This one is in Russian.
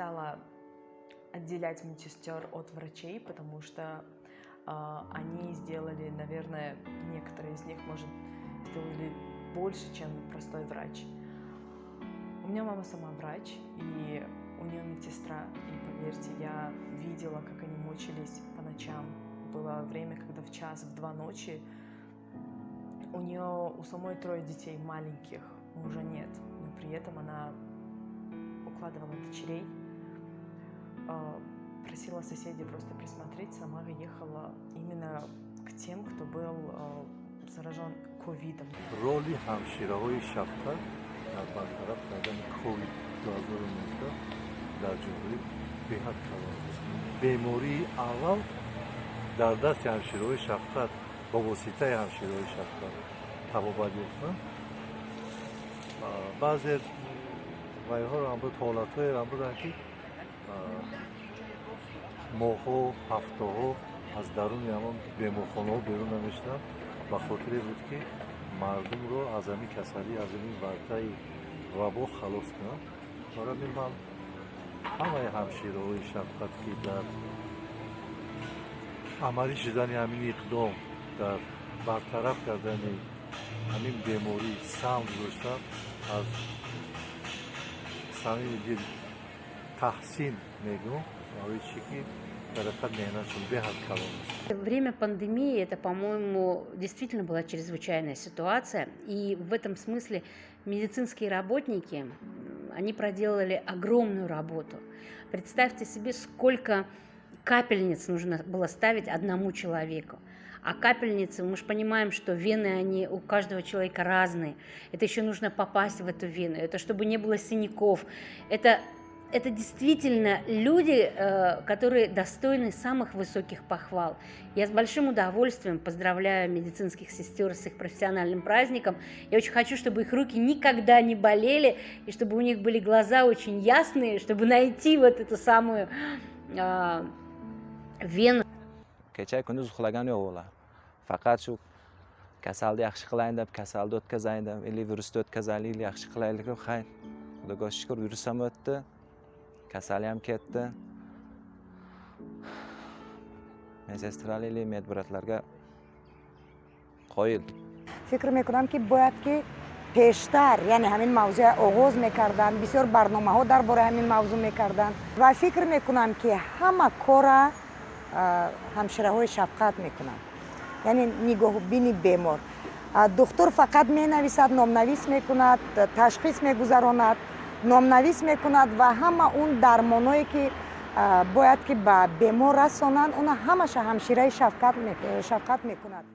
стала отделять медсестер от врачей, потому что они сделали, наверное, некоторые из них, может, сделали больше, чем простой врач. У меня мама сама врач, и у нее медсестра, и поверьте, я видела, как они мучились по ночам. Было время, когда в час, в 2 ночи у нее у самой 3 детей маленьких, мужа нет, но при этом она укладывала дочерей, просила соседей просто присмотреть, сама ехала именно к тем, кто был заражен ковидом. Роли ҳамшираҳои шафқат дар бартараф кардани ковид-2019 дар ҷумҳурӣ беҳад калон аст. Бемории аввал дар дасти ҳамшираҳои шафқат бо воситаи ҳамшираҳои шафқат табобат ёфтанд. баъзе вайҳоам буд, ҳолатҳоерам буданд, ки моҳҳо, ҳафтаҳо аз даруни ҳамон беморхонаҳо берун намешуданд, ба хотире буд, ки мардумро аз ҳамин касалӣ, аз ҳамин вартаи вабо халос кунанд. Барои ҳамин ман ҳамаи ҳамшираҳои шафқат, ки дар амалӣ шудани ҳамин иқдом дар бартараф кардани ҳамин беморӣ саҳм гузоштанд, аз самими дил таҳсин мегӯям, барои чӣ ки дар ҳақиқат меҳнатшон беҳад калон аст. Время пандемии – это, по-моему, действительно была чрезвычайная ситуация. И в этом смысле медицинские работники, они проделали огромную работу. Представьте себе, сколько капельниц нужно было ставить одному человеку. А капельницы, мы же понимаем, что вены, они у каждого человека разные. Это еще нужно попасть в эту вену, это чтобы не было синяков. Это действительно люди, которые достойны самых высоких похвал. Я с большим удовольствием поздравляю медицинских сестер с их профессиональным праздником. Я очень хочу, чтобы их руки никогда не болели, и чтобы у них были глаза очень ясные, чтобы найти вот эту самую вену. Kecha kunduz uxlagan yo'q ular. Faqat shu kasalni yaxshi qilayin deb, kasalni o'tkazayin deb, virusni o'tkazaylik, yaxshi qilaylik deb, xayr. Xudoga shukr, virus ham o'tdi. Kasali ham ketdi. Medsestralarga, medbratlarga qoyil. فکر میکنم که باید که پیشتر، یعنی همین موضوع آغاز میکردن، بسیار برنامه ها درباره همین موضوع میکردن و فکر میکنم که همه کار همشیره های شفقت میکنن، یعنی نگاه بین بیمار. دکتر فقط مینویسد، نامنویس میکند، تشخیص میگذراند، نامنویس میکند و همه اون درمانایی که باید که به بیمار رسانند، اون همش همشیره شفقت میکند.